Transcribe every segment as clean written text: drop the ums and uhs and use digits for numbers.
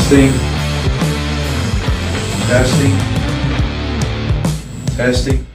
Testing. Testing. Testing.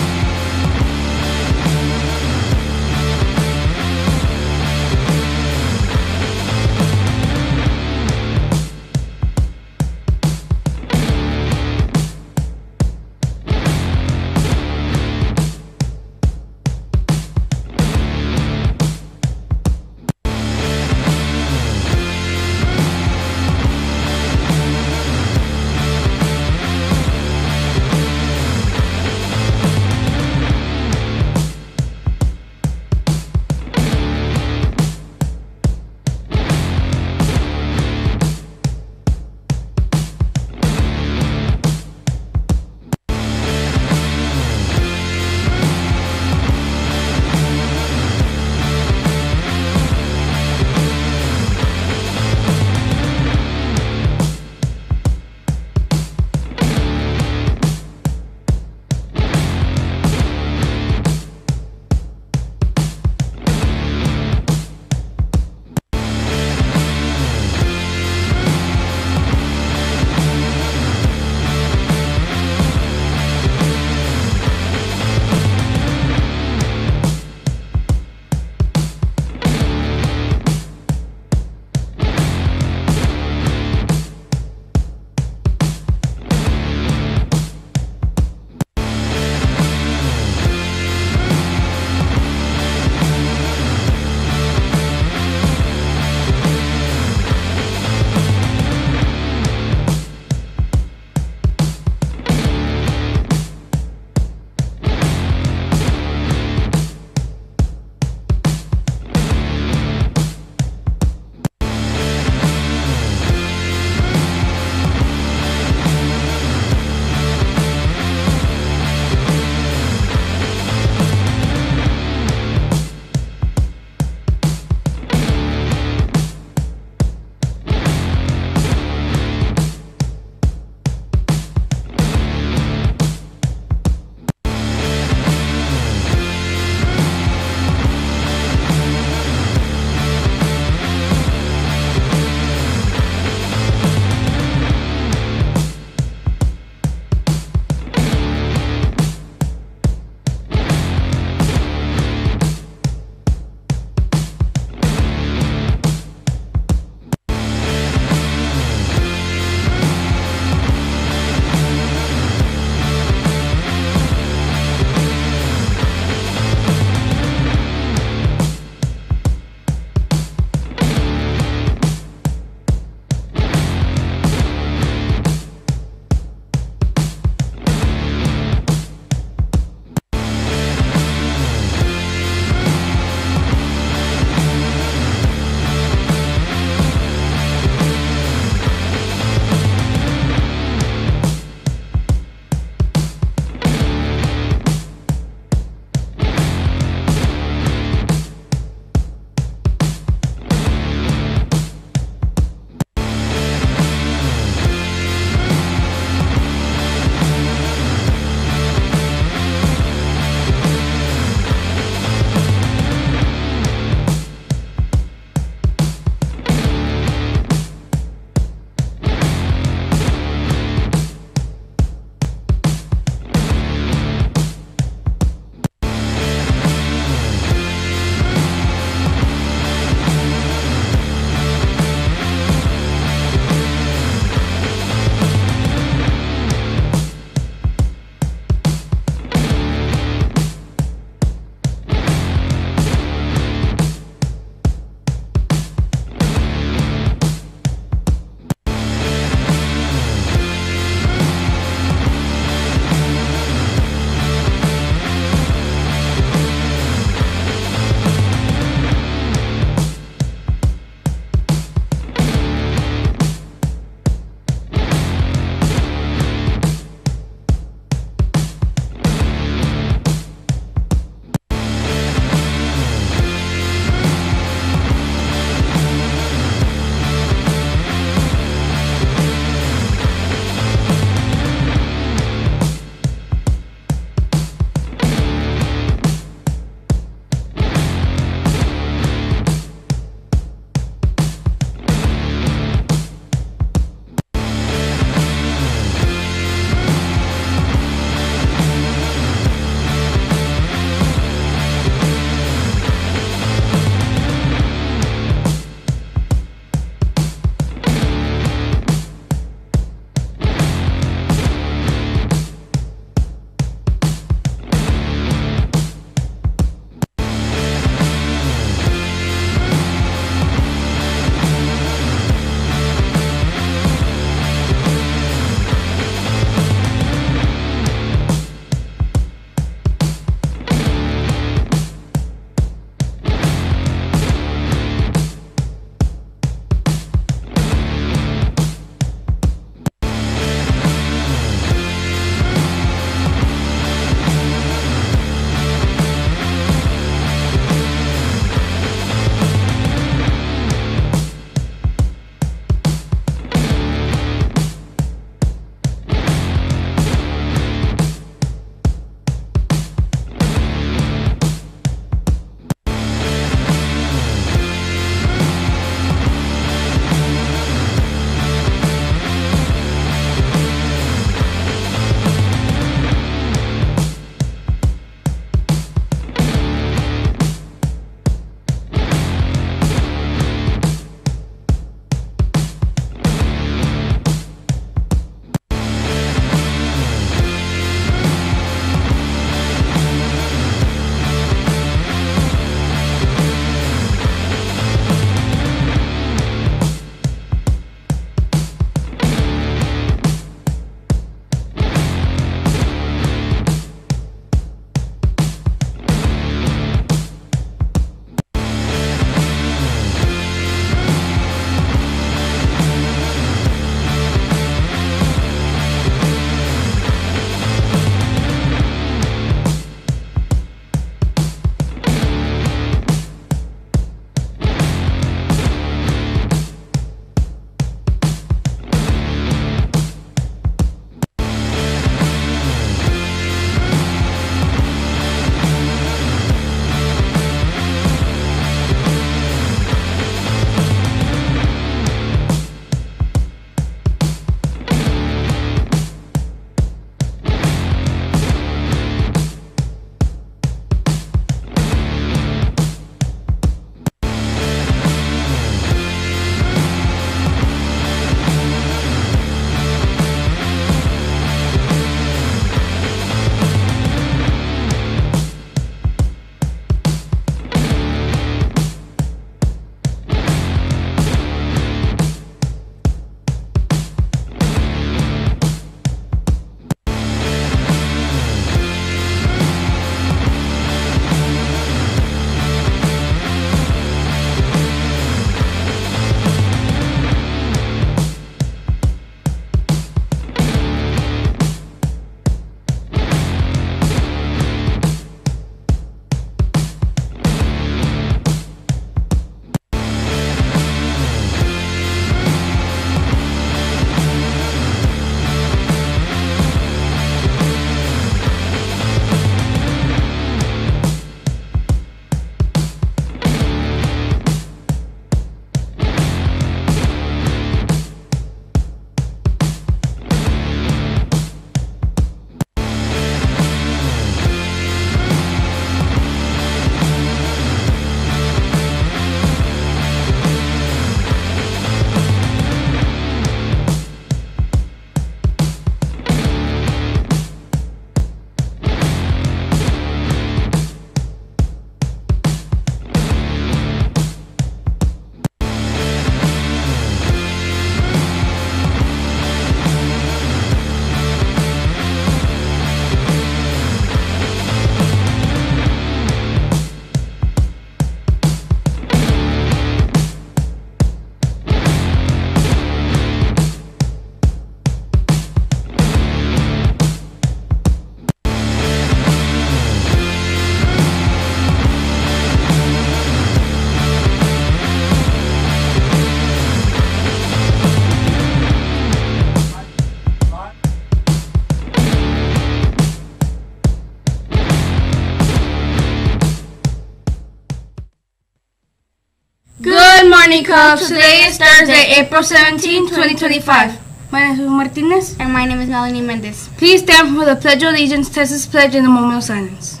morning, Cubs. Today is Thursday, April 17, 2025. My name is Martinez. And my name is Melanie Mendez. Please stand for the Pledge of Allegiance, Texas Pledge, in a moment of silence.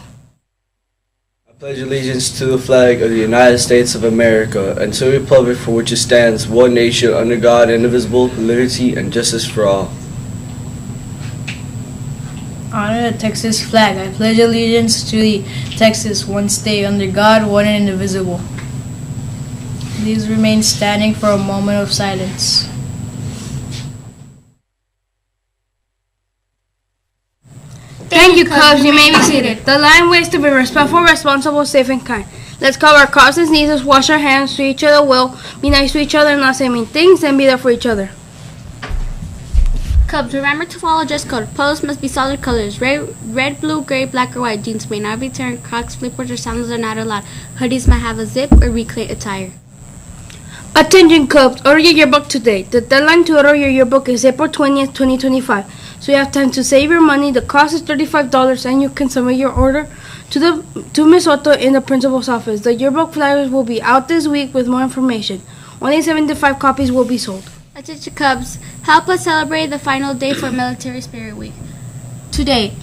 I pledge allegiance to the flag of the United States of America and to the republic for which it stands, one nation, under God, indivisible, with liberty and justice for all. Honor the Texas flag. I pledge allegiance to the Texas, one state, under God, one and indivisible. Please remain standing for a moment of silence. Thank you, Cubs. You may be seated. The line ways to be respectful, responsible, safe, and kind. Let's cover our coughs and sneezes, wash our hands, treat each other well, be nice to each other, not say mean things, and be there for each other. Cubs, remember to follow dress code. Polos must be solid colors. Red, blue, gray, black, or white. Jeans may not be turned. Crocs, flippers, or sandals are not allowed. Hoodies might have a zip or reclaim attire. Attention, Cubs. Order your yearbook today. The deadline to order your yearbook is April 20th, 2025. So you have time to save your money. The cost is $35, and you can submit your order to Ms. Soto in the principal's office. The yearbook flyers will be out this week with more information. Only 75 copies will be sold. Attention, Cubs. Help us celebrate the final day for Military Spirit Week. Today,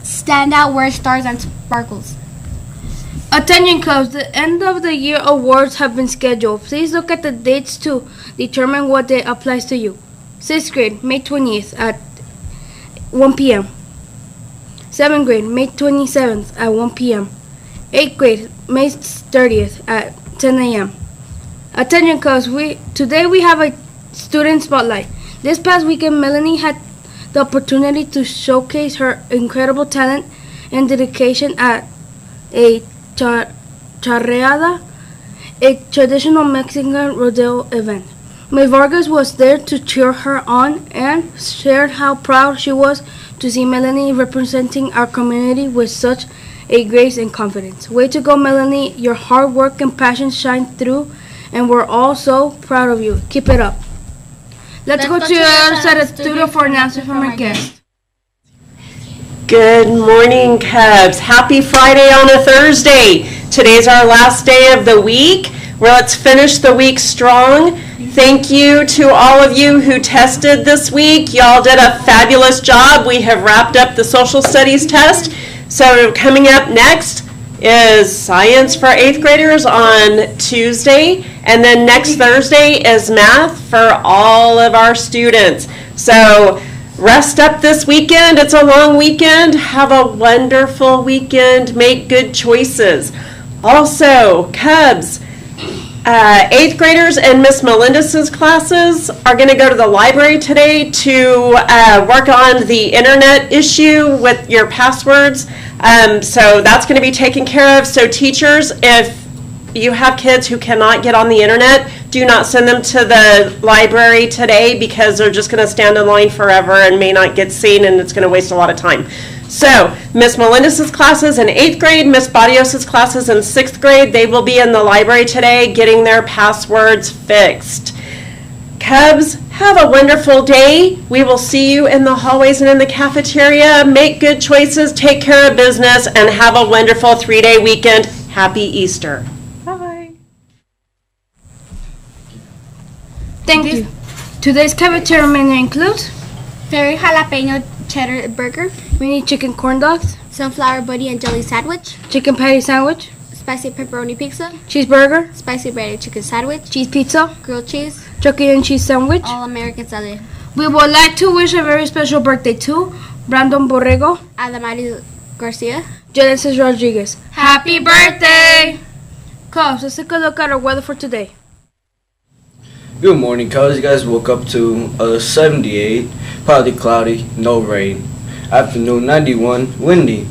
stand out, wear stars and sparkles. Attention, Cubs. The end of the year awards have been scheduled. Please look at the dates to determine what day applies to you. 6th grade, May 20th at 1 p.m. 7th grade, May 27th at 1 p.m. 8th grade, May 30th at 10 a.m. Attention, Cubs. Today we have a student spotlight. This past weekend, Melanie had the opportunity to showcase her incredible talent and dedication at a charreada, a traditional Mexican rodeo event. Ms. Vargas was there to cheer her on and shared how proud she was to see Melanie representing our community with such a grace and confidence. Way to go, Melanie. Your hard work and passion shine through, and we're all so proud of you. Keep it up. Let's go to the other side of the studio for an announcement from our guest. Good morning, Cubs. Happy Friday on a Thursday. Today's our last day of the week. Well, let's finish the week strong. Thank you to all of you who tested this week. Y'all did a fabulous job. We have wrapped up the social studies test. So coming up next is science for 8th graders on Tuesday. And then next Thursday is math for all of our students. So rest up this weekend. It's a long weekend. Have a wonderful weekend. Make good choices. Also, Cubs, 8th graders and Miss Melendez's classes are going to go to the library today to work on the internet issue with your passwords. So that's going to be taken care of. So teachers, if you have kids who cannot get on the internet, do not send them to the library today because they're just going to stand in line forever and may not get seen, and it's going to waste a lot of time. So Miss Melendez's classes in 8th grade, Miss Barrios's classes in 6th grade, they will be in the library today getting their passwords fixed. Cubs, have a wonderful day. We will see you in the hallways and in the cafeteria. Make good choices, take care of business, and have a wonderful 3-day weekend. Happy Easter. Bye. Thank you. Today's cafeteria menu includes Fairy jalapeno cheddar burger, mini chicken corn dogs, sunflower buddy and jelly sandwich, chicken patty sandwich, spicy pepperoni pizza, cheeseburger, spicy breaded chicken sandwich, cheese pizza, grilled cheese, turkey and cheese sandwich. all American salad. We would like to wish a very special birthday to Brandon Borrego, Adamari Garcia. Genesis Rodriguez. Happy birthday! Cubs, let's take a look at our weather for today. Good morning, Cubs. You guys woke up to 78, partly cloudy, no rain. Afternoon 91, windy,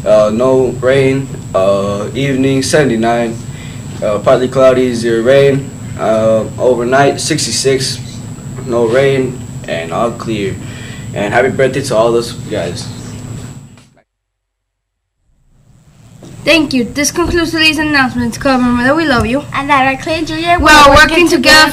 no rain. Evening 79, partly cloudy, 0 rain. Overnight 66, no rain, and all clear. And happy birthday to all those guys. Thank you. This concludes today's announcements. Remember that we love you. And that our Clay and Julia We are working together